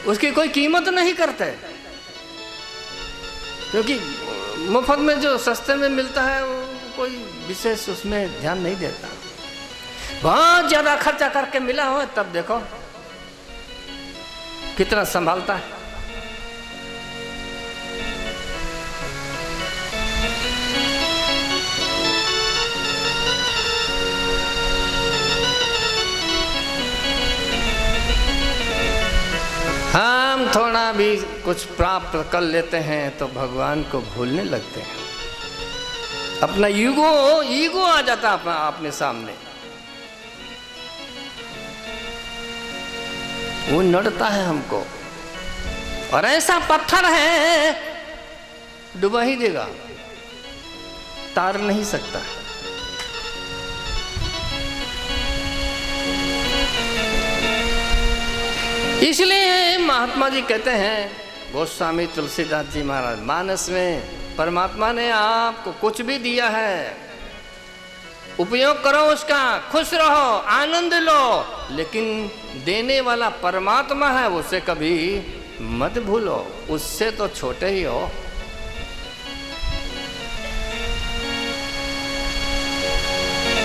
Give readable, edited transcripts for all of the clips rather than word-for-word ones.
उसकी कोई कीमत नहीं करते, क्योंकि मुफ्त में जो सस्ते में मिलता है वो कोई विशेष उसमें ध्यान नहीं देता। बहुत ज्यादा खर्चा करके मिला हो तब देखो कितना संभालता है। हम थोड़ा भी कुछ प्राप्त कर लेते हैं तो भगवान को भूलने लगते हैं। अपना ईगो आ जाता है अपने सामने, वो नड़ता है हमको। और ऐसा पत्थर है डुबा ही देगा, तार नहीं सकता। इसलिए महात्मा जी कहते हैं, गोस्वामी तुलसीदास जी महाराज, मानस में परमात्मा ने आपको कुछ भी दिया है, उपयोग करो उसका, खुश रहो, आनंद लो, लेकिन देने वाला परमात्मा है उसे कभी मत भूलो, उससे तो छोटे ही हो।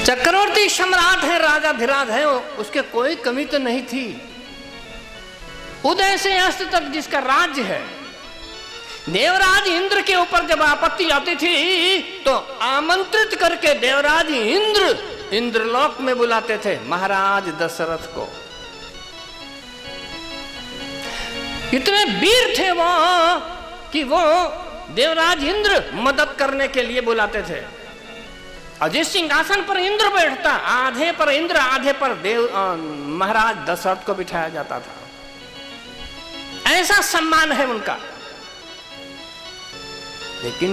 चक्रवर्ती सम्राट है, राजा धीराज है, उसके कोई कमी तो नहीं थी। उदय से अस्त तक जिसका राज्य है। देवराज इंद्र के ऊपर जब आपत्ति आती थी तो आमंत्रित करके देवराज इंद्रलोक में बुलाते थे महाराज दशरथ को। इतने वीर थे वो कि वो देवराज इंद्र मदद करने के लिए बुलाते थे। और जिस सिंहासन पर इंद्र बैठता, आधे पर इंद्र आधे पर महाराज दशरथ को बिठाया जाता था। ऐसा सम्मान है उनका। लेकिन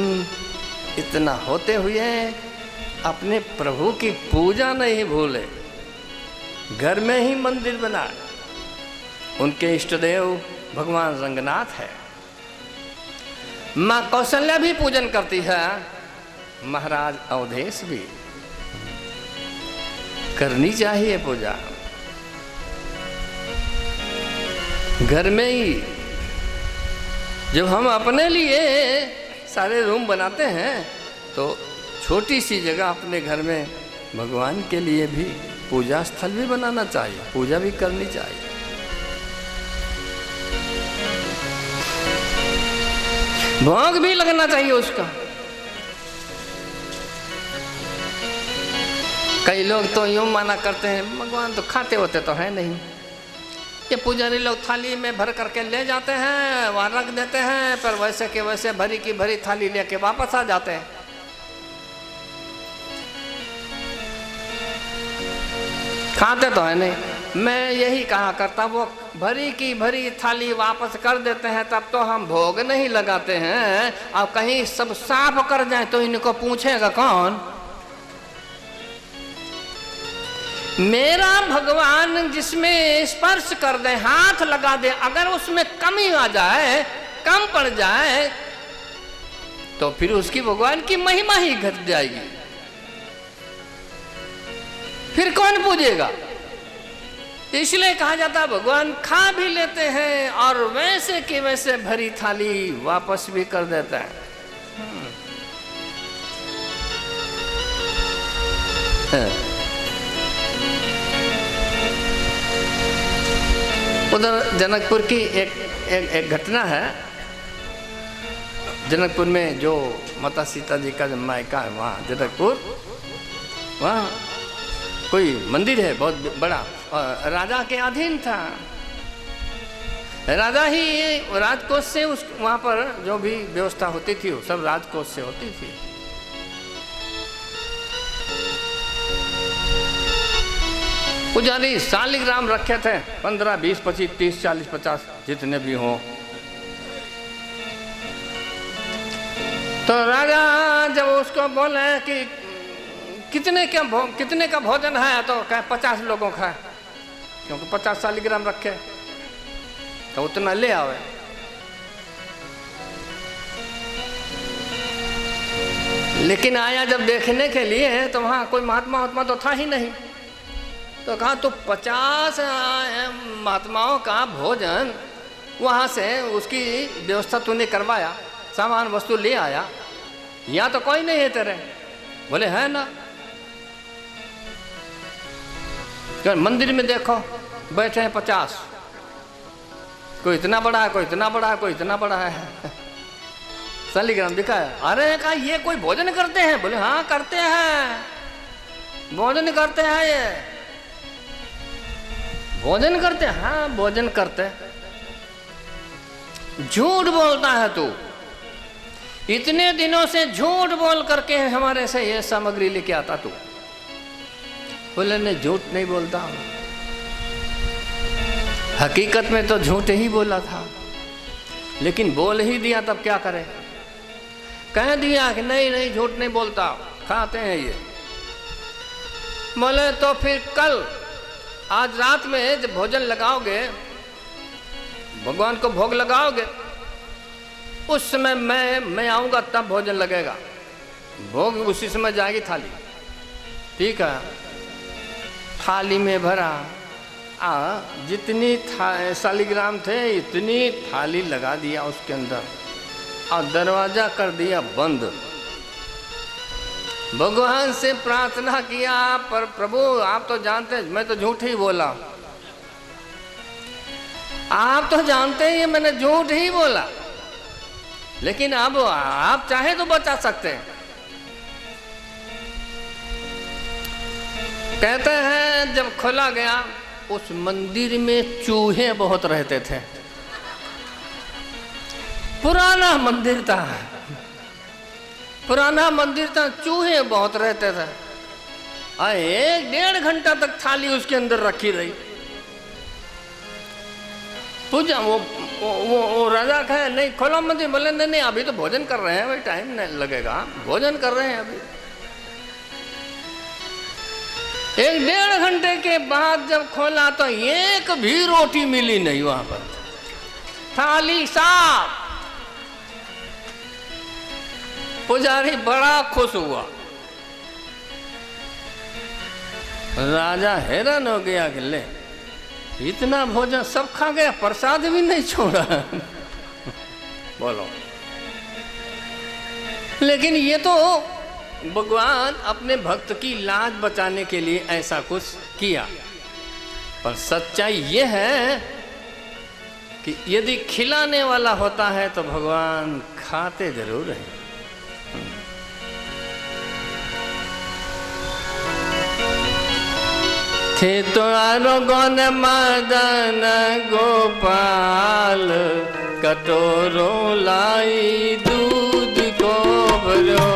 इतना होते हुए अपने प्रभु की पूजा नहीं भूले, घर में ही मंदिर बनाए। उनके इष्ट देव भगवान रंगनाथ है। मां कौशल्या भी पूजन करती है, महाराज अवधेश भी। करनी चाहिए पूजा घर में ही। जब हम अपने लिए सारे रूम बनाते हैं तो छोटी सी जगह अपने घर में भगवान के लिए भी पूजा स्थल भी बनाना चाहिए, पूजा भी करनी चाहिए। भोग भी लगना चाहिए उसका। कई लोग तो यूं माना करते हैं भगवान तो खाते होते तो है नहीं। ये पुजारी लोग थाली में भर करके ले जाते हैं, वहां रख देते हैं, पर वैसे के वैसे भरी की भरी थाली लेके वापस आ जाते हैं। खाते तो है नहीं। मैं यही कहा करता, वो भरी की भरी थाली वापस कर देते हैं तब तो हम भोग नहीं लगाते हैं। अब कहीं सब साफ कर जाए तो इनको पूछेगा कौन? मेरा भगवान जिसमें स्पर्श कर दे, हाथ लगा दे, अगर उसमें कमी आ जाए, कम पड़ जाए, तो फिर उसकी भगवान की महिमा ही घट जाएगी। फिर कौन पूजेगा? इसलिए कहा जाता है भगवान खा भी लेते हैं और वैसे की वैसे भरी थाली वापस भी कर देता है। उधर जनकपुर की एक घटना है। जनकपुर में जो माता सीता जी का मायका है, वहाँ जनकपुर, वहाँ कोई मंदिर है बहुत बड़ा, और राजा के अधीन था। राजा ही राजकोष से उस वहाँ पर जो भी व्यवस्था होती थी वो सब राजकोष से होती थी। पुजारी शालिग्राम रखे थे 15, 20, 25, 30, 40, 50 जितने भी हों। तो राजा जब उसको बोले कि कितने का भोजन है, तो कहे 50 लोगों का है, क्योंकि 50 शालिग्राम रखे, तो उतना ले आवे। लेकिन आया जब देखने के लिए तो वहाँ कोई महात्मा तो था ही नहीं। तो कहा तो 50 महात्माओं का भोजन वहाँ से उसकी व्यवस्था तूने करवाया, सामान वस्तु ले आया, यहाँ तो कोई नहीं है तेरे। बोले है ना। मंदिर में देखो बैठे हैं 50, कोई इतना बड़ा है, कोई इतना बड़ा है, कोई इतना बड़ा है। शालिग्राम दिखाया। अरे कहा ये कोई भोजन करते हैं? बोले हाँ करते हैं, भोजन करते हैं, ये भोजन करते हैं। हाँ भोजन करते हैं। झूठ बोलता है तू, इतने दिनों से झूठ बोल करके हमारे से ये सामग्री लेके आता तू। बोले नहीं झूठ नहीं बोलता, हकीकत में तो झूठ ही बोला था, लेकिन बोल ही दिया, तब क्या करे। कह दिया कि नहीं नहीं झूठ नहीं बोलता, खाते हैं ये। बोले तो फिर कल आज रात में जब भोजन लगाओगे, भगवान को भोग लगाओगे, उस समय मैं आऊंगा तब भोजन लगेगा, भोग उसी समय जाएगी थाली। ठीक है। थाली में भरा, जितनी शालिग्राम थे इतनी थाली लगा दिया उसके अंदर और दरवाजा कर दिया बंद। भगवान से प्रार्थना किया, पर प्रभु आप तो जानते हैं मैं तो झूठ ही बोला, आप तो जानते हैं मैंने झूठ ही बोला, लेकिन अब आप चाहे तो बचा सकते हैं। कहते हैं जब खोला गया, उस मंदिर में चूहे बहुत रहते थे। पुराना मंदिर था, पुराना मंदिर था, चूहे बहुत रहते थे। 1-1.5 घंटा तक थाली उसके अंदर रखी रही। पूजा वो राजा कहे नहीं खोलो मंदिर। बोले नहीं नहीं अभी तो भोजन कर रहे हैं, भाई टाइम नहीं लगेगा, भोजन कर रहे हैं अभी। 1-1.5 घंटे के बाद जब खोला तो एक भी रोटी मिली नहीं वहां पर, थाली साफ। पुजारी बड़ा खुश हुआ, राजा हैरान हो गया कि ले इतना भोजन सब खा गया, प्रसाद भी नहीं छोड़ा। बोलो। लेकिन ये तो भगवान अपने भक्त की लाज बचाने के लिए ऐसा कुछ किया, पर सच्चाई ये है कि यदि खिलाने वाला होता है तो भगवान खाते जरूर हैं। थे तो आरोगण मदन गोपाल, कटोरो लाई दूध को भरो,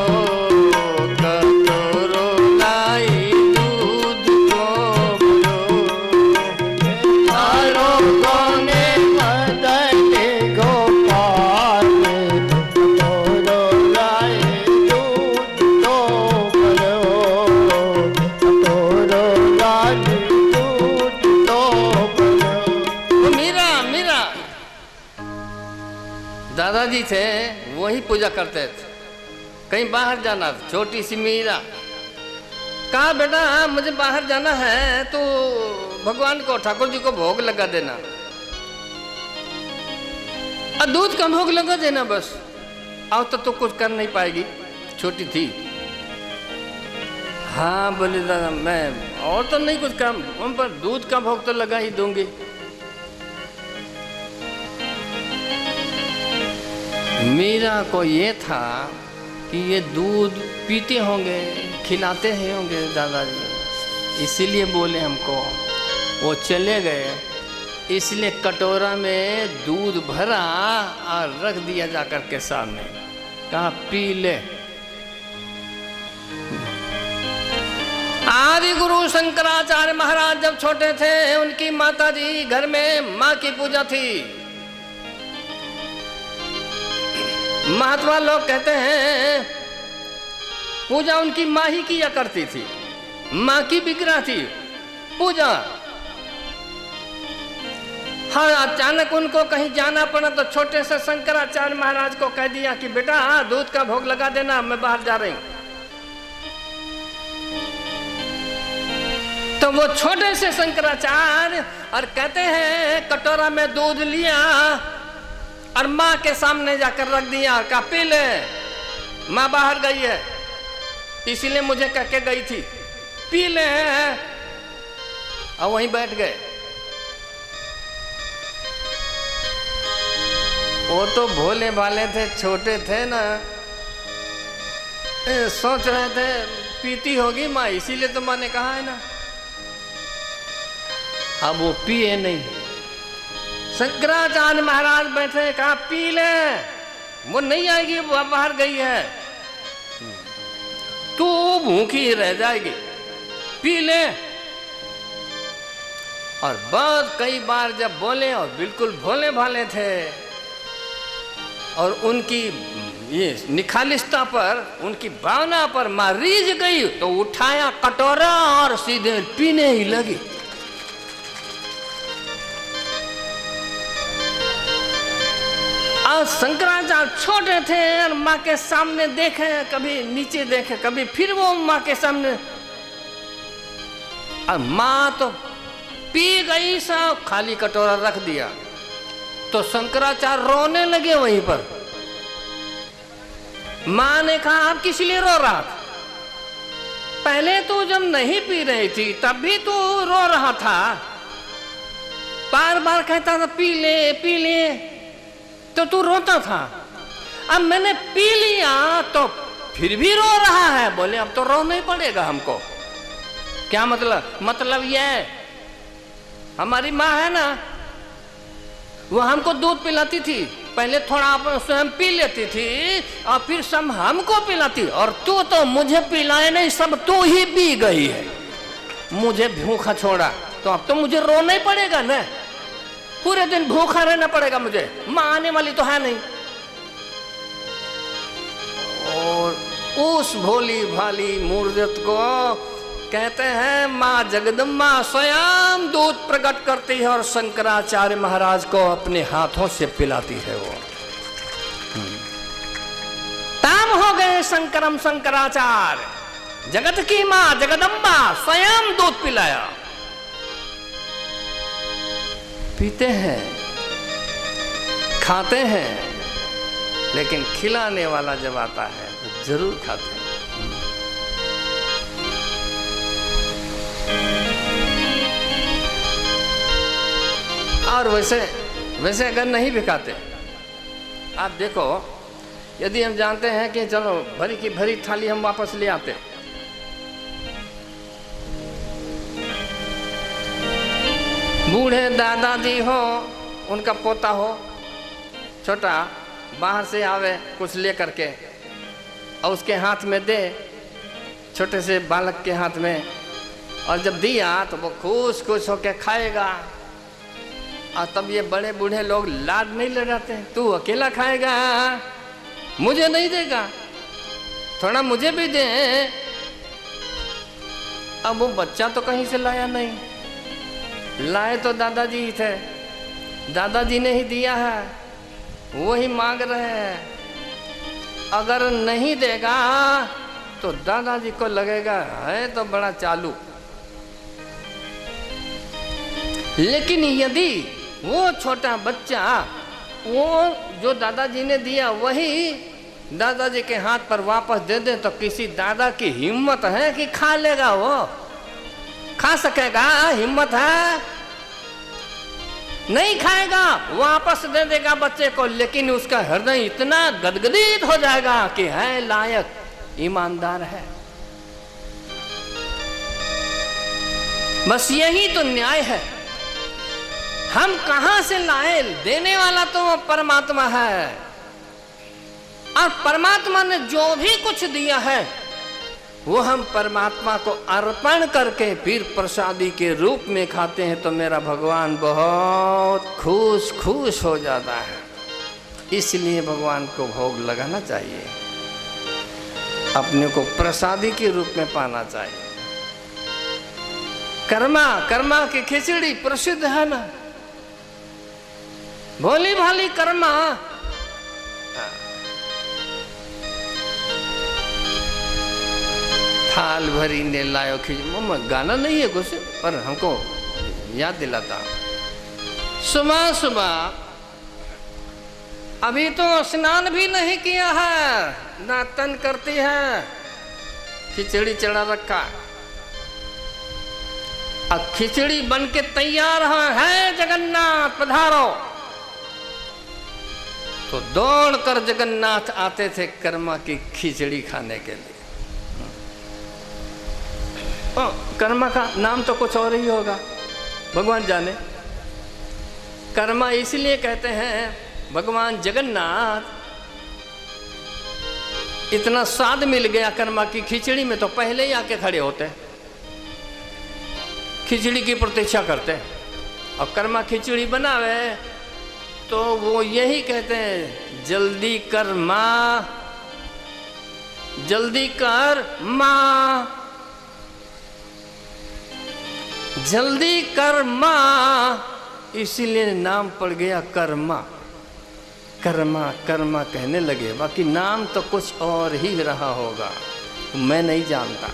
कटोरो लाई दूध को भरो। आरोगण मदन गोपाल, कटोरो लाई दूध को भरो, कटोरो लाई। दादाजी थे वही पूजा करते थे, कहीं बाहर जाना, छोटी सी मीरा कहा बेटा मुझे बाहर जाना है तो भगवान को ठाकुर जी को भोग लगा देना, और दूध का भोग लगा देना बस, अब तो कुछ कर नहीं पाएगी, छोटी थी। हाँ बोले दादा मैं और तो नहीं कुछ काम, उन पर दूध का भोग तो लगा ही दूंगी। मीरा को ये था कि ये दूध पीते होंगे, खिलाते ही होंगे दादाजी, इसीलिए बोले हमको। वो चले गए, इसलिए कटोरा में दूध भरा और रख दिया जाकर के सामने, कहा पी ले। आदि गुरु शंकराचार्य महाराज जब छोटे थे, उनकी माता जी घर में माँ की पूजा थी। महात्मा लोग कहते हैं पूजा उनकी माँ ही किया करती थी, माँ की विग्रह थी पूजा। हाँ अचानक उनको कहीं जाना पड़ा तो छोटे से शंकराचार्य महाराज को कह दिया कि बेटा दूध का भोग लगा देना, मैं बाहर जा रही हूं। तो वो छोटे से शंकराचार्य और कहते हैं कटोरा में दूध लिया और माँ के सामने जाकर रख दिया और कहा पी ले, माँ बाहर गई है इसीलिए मुझे कह के गई थी, पी ले। और वहीं बैठ गए। वो तो भोले भाले थे, छोटे थे ना, सोच रहे थे पीती होगी माँ इसीलिए तो माँ ने कहा है ना। अब वो पिए नहीं। शंकराचार्य महाराज बैठे, कहा पी ले, वो नहीं आएगी, वो बाहर गई है, तू भूखी रह जाएगी, पी ले। और बहुत कई बार जब बोले और बिल्कुल भोले भाले थे और उनकी ये निखालिसता पर, उनकी भावना पर माँ रीझ गई तो उठाया कटोरा और सीधे पीने ही लगी। और शंकराचार्य छोटे थे और माँ के सामने देखे, कभी नीचे देखे, कभी फिर वो माँ के सामने, और माँ तो पी गई, सब खाली कटोरा रख दिया। तो शंकराचार्य रोने लगे वहीं पर। माँ ने कहा आप किस लिए रो रहा था? पहले तो जब नहीं पी रही थी तब भी तू रो रहा था, बार बार कहता था पी ले पी ले, तो तू रोता था। अब मैंने पी लिया तो फिर भी रो रहा है। बोले अब तो रोना ही पड़ेगा हमको। क्या मतलब? मतलब यह हमारी माँ है ना, वो हमको दूध पिलाती थी, पहले थोड़ा आप स्वयं पी लेती थी और फिर सब हमको पिलाती, और तू तो मुझे पिलाए नहीं, सब तू ही पी गई है, मुझे भूखा छोड़ा, तो अब तो मुझे रोना ही पड़ेगा ना, पूरे दिन भूखा रहना पड़ेगा मुझे, माँ आने वाली तो है नहीं। और उस भोली भाली मूर्ति को कहते हैं माँ जगदम्बा स्वयं दूध प्रकट करती है और शंकराचार्य महाराज को अपने हाथों से पिलाती है। वो तब हो गए शंकरम शंकराचार्य, जगत की माँ जगदम्बा स्वयं दूध पिलाया। पीते हैं, खाते हैं, लेकिन खिलाने वाला जब आता है तो जरूर खाते हैं। और वैसे अगर नहीं भी खाते, आप देखो, यदि हम जानते हैं कि चलो भरी की भरी थाली हम वापस ले आते, बूढ़े दादाजी हो, उनका पोता हो छोटा, बाहर से आवे कुछ ले करके और उसके हाथ में दे, छोटे से बालक के हाथ में, और जब दिया तो वो खुश खुश होके खाएगा। और तब ये बड़े बूढ़े लोग लाड नहीं ले जाते, तू अकेला खाएगा, मुझे नहीं देगा, थोड़ा मुझे भी दे। अब वो बच्चा तो कहीं से लाया नहीं, लाए तो दादाजी ही थे, दादाजी ने ही दिया है, वो ही मांग रहे हैं। अगर नहीं देगा तो दादाजी को लगेगा है तो बड़ा चालू। लेकिन यदि वो छोटा बच्चा वो जो दादाजी ने दिया वही दादाजी के हाथ पर वापस दे दे, तो किसी दादा की हिम्मत है कि खा लेगा? वो खा सकेगा? हिम्मत है? नहीं खाएगा, वापस दे देगा बच्चे को, लेकिन उसका हृदय इतना गदगदित हो जाएगा कि है लायक, ईमानदार है। बस यही तो न्याय है। हम कहां से लाए? देने वाला तो परमात्मा है, और परमात्मा ने जो भी कुछ दिया है वो हम परमात्मा को अर्पण करके फिर प्रसादी के रूप में खाते हैं, तो मेरा भगवान बहुत खुश हो जाता है। इसलिए भगवान को भोग लगाना चाहिए, अपने को प्रसादी के रूप में पाना चाहिए। कर्मा की खिचड़ी प्रसिद्ध है ना, भोली भाली कर्मा। थाल भरी ने लायो खिचड़ी, गाना नहीं है कुछ, पर हमको याद दिलाता। सुबह सुबह अभी तो स्नान भी नहीं किया है, ना तन करती है, खिचड़ी चढ़ा रखा। अब खिचड़ी बन के तैयार है, जगन्नाथ पधारो। तो दौड़कर जगन्नाथ आते थे कर्मा की खिचड़ी खाने के लिए। कर्मा का नाम तो कुछ और ही होगा, भगवान जाने। कर्मा इसलिए कहते हैं, भगवान जगन्नाथ इतना स्वाद मिल गया कर्मा की खिचड़ी में, तो पहले ही आके खड़े होते, खिचड़ी की प्रतीक्षा करते। और कर्मा खिचड़ी बनावे तो वो यही कहते हैं, जल्दी कर माँ, जल्दी कर माँ, जल्दी कर माँ। इसीलिए नाम पड़ गया कर्मा। कर्मा कर्मा कहने लगे, बाकी नाम तो कुछ और ही रहा होगा, मैं नहीं जानता।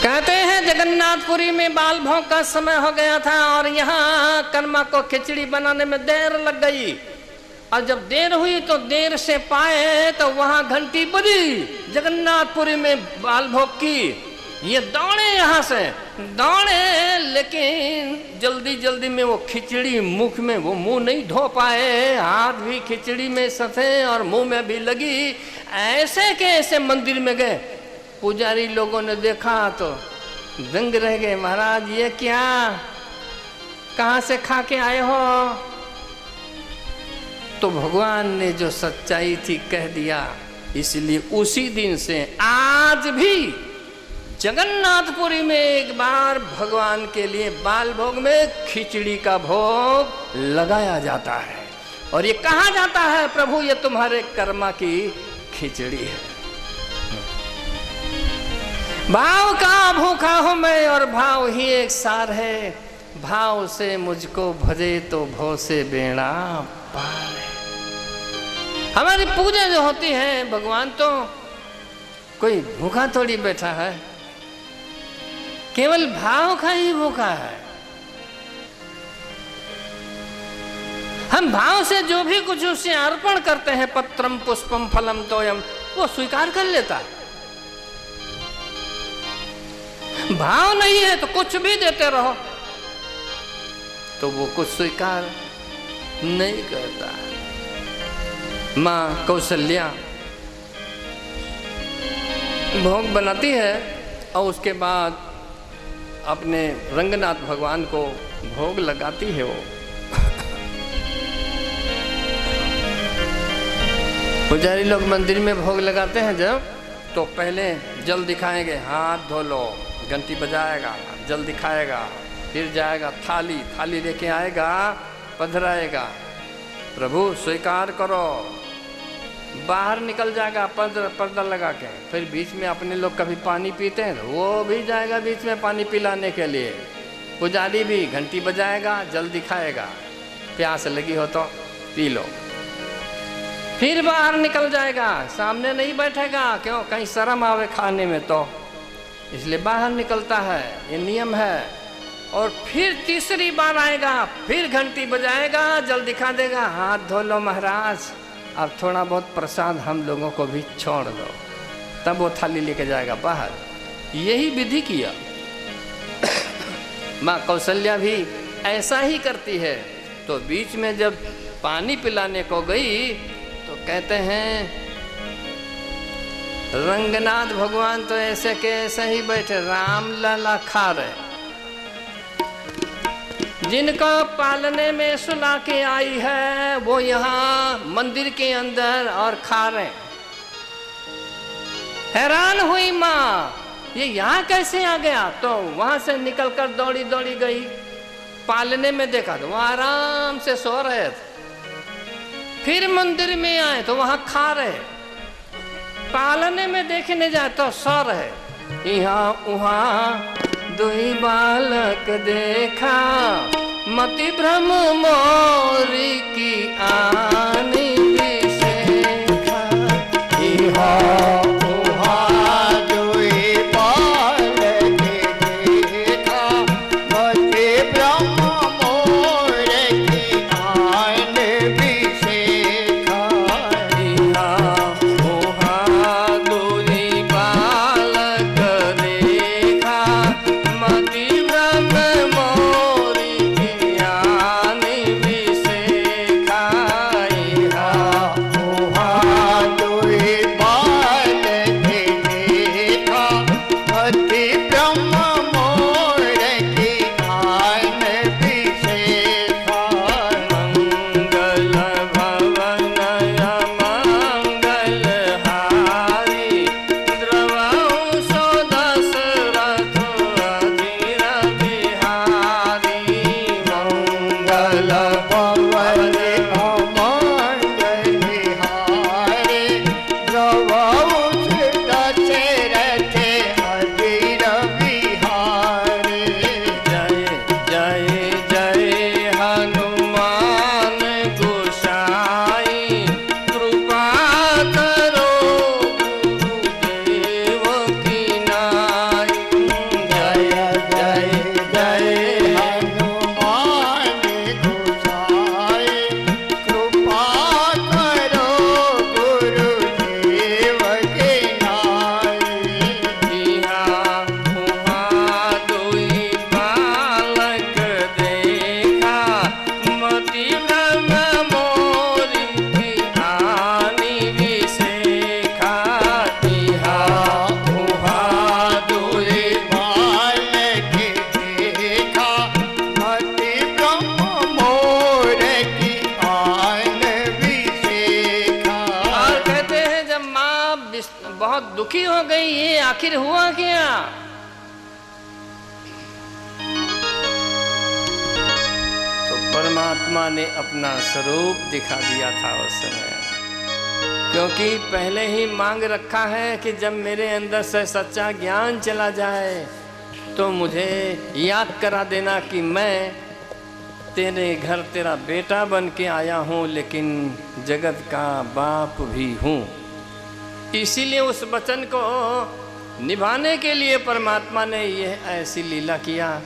कहते हैं जगन्नाथपुरी में बाल भोग का समय हो गया था और यहाँ कर्मा को खिचड़ी बनाने में देर लग गई। और जब देर हुई तो देर से पाए तो वहां घंटी बजी जगन्नाथपुरी में बाल भोग की। ये दौड़े, यहाँ से दौड़े, लेकिन जल्दी जल्दी में वो खिचड़ी मुख में, वो मुंह नहीं धो पाए, हाथ भी खिचड़ी में सथे और मुंह में भी लगी। ऐसे के ऐसे मंदिर में गए, पुजारी लोगों ने देखा तो दंग रह गए, महाराज ये क्या, कहाँ से खा के आए हो? तो भगवान ने जो सच्चाई थी कह दिया। इसलिए उसी दिन से आज भी जगन्नाथपुरी में एक बार भगवान के लिए बाल भोग में खिचड़ी का भोग लगाया जाता है और ये कहा जाता है, प्रभु ये तुम्हारे कर्मा की खिचड़ी है। भाव का भूखा हूं मैं और भाव ही एक सार है, भाव से मुझको भजे तो भव से बेड़ा पार है। हमारी पूजा जो होती है, भगवान तो कोई भूखा थोड़ी बैठा है, केवल भाव का ही भूखा है। हम भाव से जो भी कुछ उसे अर्पण करते हैं, पत्रम पुष्पम फलम तोयम, वो स्वीकार कर लेता है। भाव नहीं है तो कुछ भी देते रहो तो वो कुछ स्वीकार नहीं करता। माँ कौशल्या भोग बनाती है और उसके बाद अपने रंगनाथ भगवान को भोग लगाती है। वो पुजारी लोग मंदिर में भोग लगाते हैं जब, तो पहले जल दिखाएंगे, हाथ धो लो, घंटी बजाएगा, जल दिखाएगा, फिर जाएगा थाली, थाली लेके आएगा, पधराएगा, प्रभु स्वीकार करो, बाहर निकल जाएगा पर्दा लगा के। फिर बीच में अपने लोग कभी पानी पीते हैं, वो भी जाएगा बीच में पानी पिलाने के लिए। पुजारी भी घंटी बजाएगा, जल दिखाएगा, प्यास लगी हो तो पी लो, फिर बाहर निकल जाएगा, सामने नहीं बैठेगा, क्यों, कहीं शर्म आवे खाने में, तो इसलिए बाहर निकलता है, ये नियम है। और फिर तीसरी बार आएगा, फिर घंटी बजाएगा, जल दिखा देगा, हाथ धो लो महाराज, अब थोड़ा बहुत प्रसाद हम लोगों को भी छोड़ दो, तब वो थाली लेके जाएगा बाहर। यही विधि किया। माँ कौशल्या भी ऐसा ही करती है। तो बीच में जब पानी पिलाने को गई तो कहते हैं रंगनाथ भगवान तो ऐसे के ऐसे ही बैठे, राम लला खा रहे, जिनको पालने में सुला के आई है वो यहाँ मंदिर के अंदर और खा रहे। हैरान हुई माँ, ये यहाँ कैसे आ गया? तो वहां से निकलकर दौड़ी दौड़ी गई, पालने में देखा तो वहां आराम से सो रहे थे। फिर मंदिर में आए तो वहां खा रहे, पालने में देखने जाए तो सो रहे। यहाँ वहां दुई बालक देखा, मति भ्रम मोरी की आनी दिशेखा। यहाँ मोरे दुखी हो गई, ये आखिर हुआ क्या? तो परमात्मा ने अपना स्वरूप दिखा दिया था उस समय, क्योंकि पहले ही मांग रखा है कि जब मेरे अंदर से सच्चा ज्ञान चला जाए तो मुझे याद करा देना कि मैं तेरे घर तेरा बेटा बन के आया हूँ, लेकिन जगत का बाप भी हूँ। इसीलिए उस वचन को निभाने के लिए परमात्मा ने यह ऐसी लीला किया,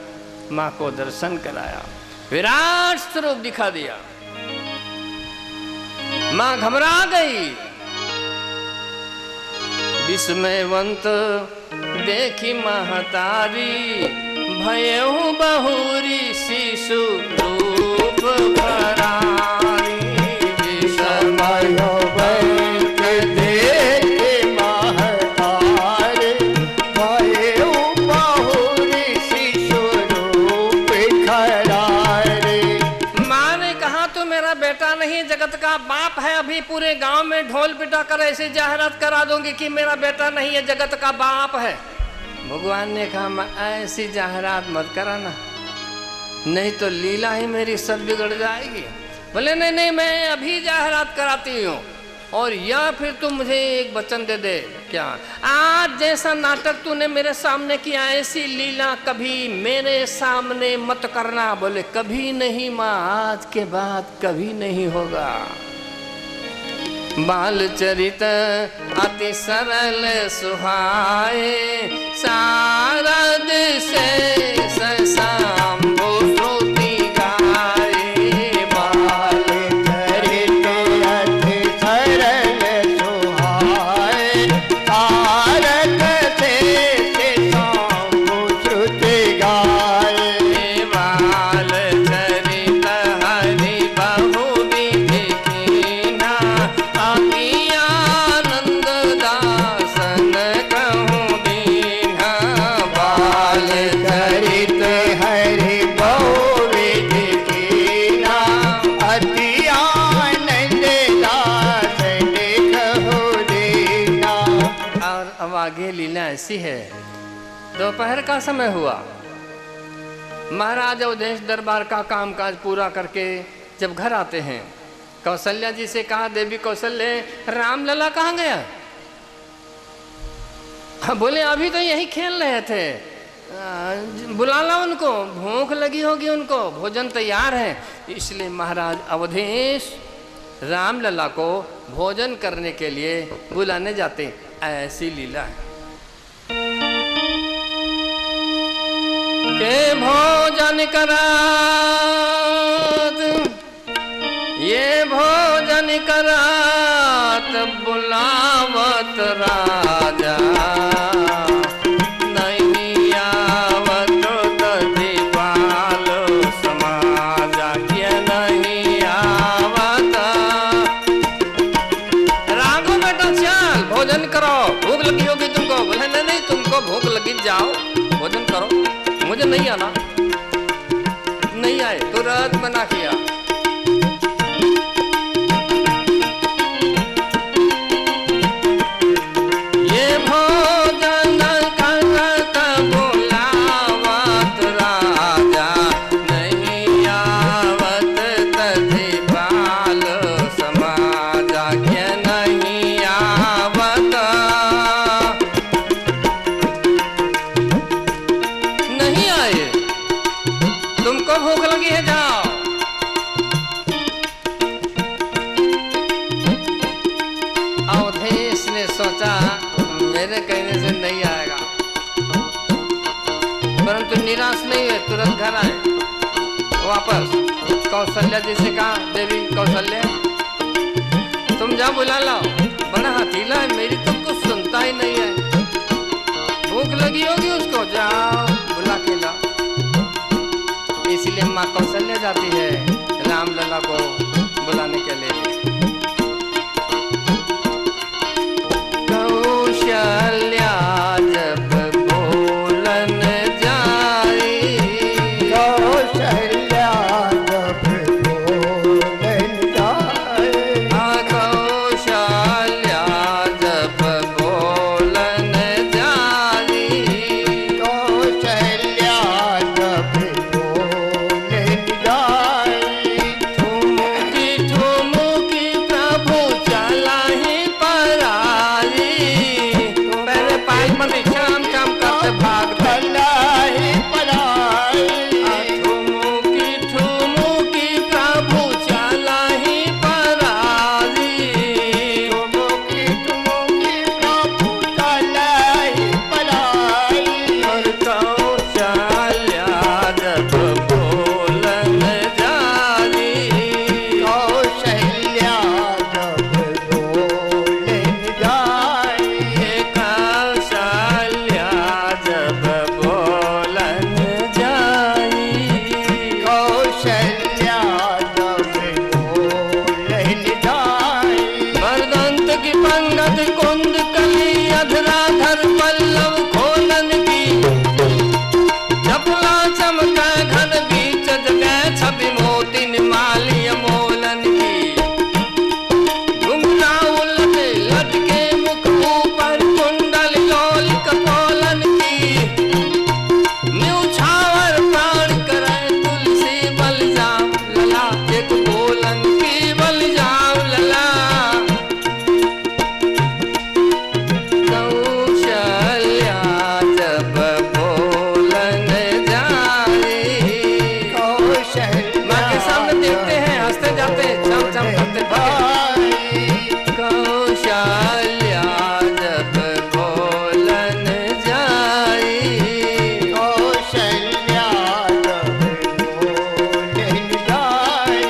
माँ को दर्शन कराया, विराट स्वरूप दिखा दिया। माँ घबरा गई, विस्मयवंत देखी महतारी, भयहु बहुरी शिशु रूप भरारी। विस्मयवंत देखी महतारी, भयहु बहुरी शिशु रूप भरारी। माँ ने कहा तू मेरा बेटा नहीं, जगत का बाप है। अभी पूरे गांव में ढोल पिटा कर ऐसी जाहिरात करा दूंगी कि मेरा बेटा नहीं है, जगत का बाप है। भगवान ने कहा मैं ऐसी जाहिरात मत कराना, नहीं तो लीला ही मेरी सब बिगड़ जाएगी। बोले नहीं नहीं, मैं अभी जाहिरात कराती हूँ, और या फिर तू मुझे एक वचन दे दे। क्या? आज जैसा नाटक तूने मेरे सामने किया, ऐसी लीला कभी मेरे सामने मत करना। बोले कभी नहीं माँ, आज के बाद कभी नहीं होगा। बाल चरित अति सरल सुहाए, शारद से शंभु श्रुति गाए। बाल चरित अति सरल सुहाए, शारद से शंभु श्रुति गाए। बाल चरित हरि बहु विधि कीन्हा, अति आनंद दासन कहूँ दीन्हा। बाल चरित हरि बहु विधि कीन्हा, अति आनंद दासन कहूँ दीन्हा। और अब आगे लीला ऐसी है। दोपहर का समय हुआ, महाराज अवधेश दरबार का कामकाज पूरा करके जब घर आते हैं, कौशल्या जी से कहा देवी कौशल्य, रामलला कहाँ गया? बोले अभी तो यही खेल रहे थे, बुला ला उनको, भूख लगी होगी उनको, भोजन तैयार है। इसलिए महाराज अवधेश रामलला को भोजन करने के लिए बुलाने जाते। ऐसी लीला है के भोजन करात, ये भोजन करात बुलावत राजा, नहीं आवत दधि पाल समाजा। के नहीं आवत, राघो बेटा चल भोजन करो, भूख लगी होगी तुमको। बोले नहीं नहीं, तुमको भूख लगी, जाओ भोजन करो, मुझे नहीं आना। नहीं आए, तुरंत मना किया। ये भोजन करत बुलावत राजा, नहीं आवत दधि पाल समाजा। के नहीं आवत, नहीं आए, तुमको भूख लगी है, जाओ। अवधेश ने सोचा मेरे कहने से नहीं आएगा, परंतु निराश नहीं हुए, तुरंत घर आए वापस। कौशल्या जी से कहा देवी कौशल्या, तुम जाओ बुला लाओ, बड़ा हथीला है, मेरी तो कुछ सुनता ही नहीं है, भूख लगी होगी उसको, जाओ बुला के लाओ। इसलिए माँ कौशल्या जाती है रामलला को बुलाने के लिए। कौशल्या जब बोलन जाई, कौशल्या जब बोलन जाए, कौशल्या जब बोलन जाई। ठुमुकी ठुमुकी प्रभु चला ही परारी। पहले पाई मत शाम शाम करते भागते चला ही पराई। ठुमुकी ठुमुकी प्रभु चला ही परारी। ठुमुकी ठुमुकी प्रभु चला ही पराई। और कौशल्या जब बोलन जारी। कौशल्या जब बोलन जाई। कौशल्या जब बोलन जाई। कौशल्या जब बोलन जाई। वरदंत की पंगत कुंद कली अधराधर पल्लव खोलन की। चपला चमका घन बीच जगह छवि मोतिन मालिय मोलन की। घुंघरा उलटे लटके मुख ऊपर कुंडल लोल कपोलन की। न्यूछावर प्राण करे तुलसी बल जाम लला। एक बोलन की बल जाम लला। कौशल्या जब बोलन जारी। कौशल्या माँ के सामने देखते हैं हंसते जाते चम चम करते भागे। कौशल्या जब बोलन जारी। कौशल्या जब बोलन जाई।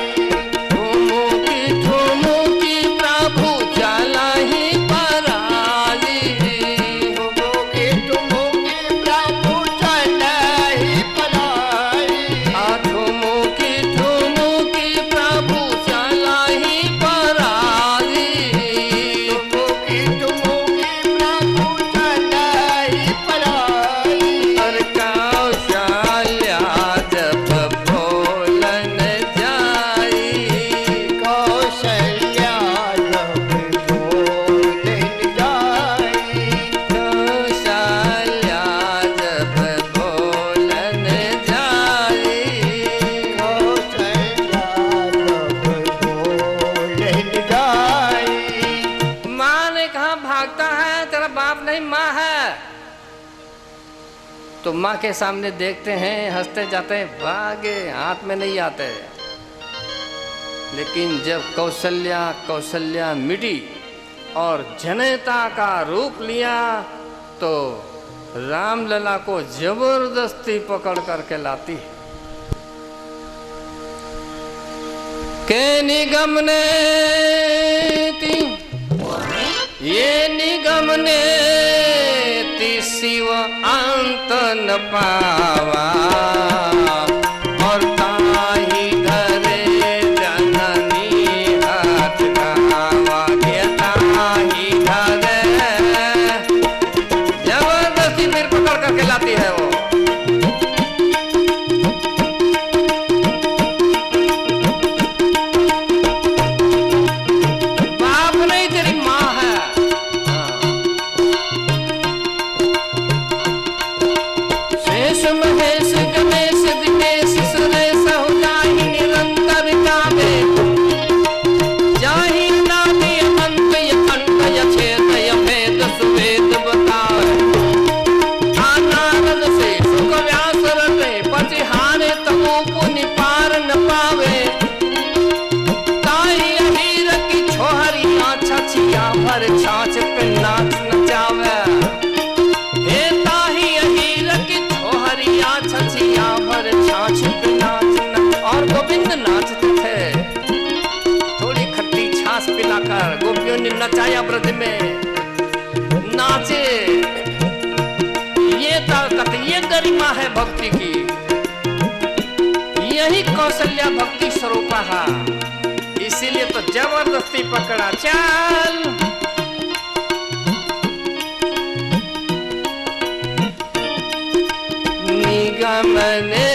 ठुमुकी ठुमुकी प्रभु चला ही परारी। ठुमुकी ठुमुकी प्रभु चला ही पराई। ठुमुकी ठुमुकी प्रभु चला ही परारी। ठुमुकी ठुमुकी प्रभु चला ही पराई। और कौशल्या जब बोलन जाई। कौशल्या जब बोलन जाई। कौशल्या जब बोलन जाई। कौशल्या जब बोलन जाई। माँ ने कहा भागता है तेरा बाप नहीं माँ है। तो माँ के सामने देखते हैं हंसते जाते हैं भागे हाथ में नहीं आते। लेकिन जब कौशल्या मिटी और जनता का रूप लिया तो रामलला को जबरदस्ती पकड़ करके लाती है। के निगमने ये निगमने शिव अंत न पावा। और ताही धरे जननी हाथ गावा। के ताही धरे जबरदस्ती फिर पकड़ करके लाती है वो। बाप नहीं तेरी माँ है। शेष महेश गणेश दिनेश सुरेश हो जाहि निरंतर गावे। जाहि नादि अंत अखंड छेद भेद सुवेद बतावे। आनारद से सुख व्यास रटे पचिहारे तमो पुनि पार न पावे। ताही अहीर की छोहरिया छछिया भर छाछ पे नाच नचावे। हे ताही अहीर की छोहरिया छछिया भर छाछ पे नाच और गोविंद नाचते थे। थोड़ी खट्टी छाछ पिलाकर गोपियों ने नचाया ब्रज में नाचे। ये ताकत ये गरिमा है भक्ति की। यही कौशल्या भक्ति स्वरूप है। इसीलिए तो जबरदस्ती पकड़ा चल। निगमने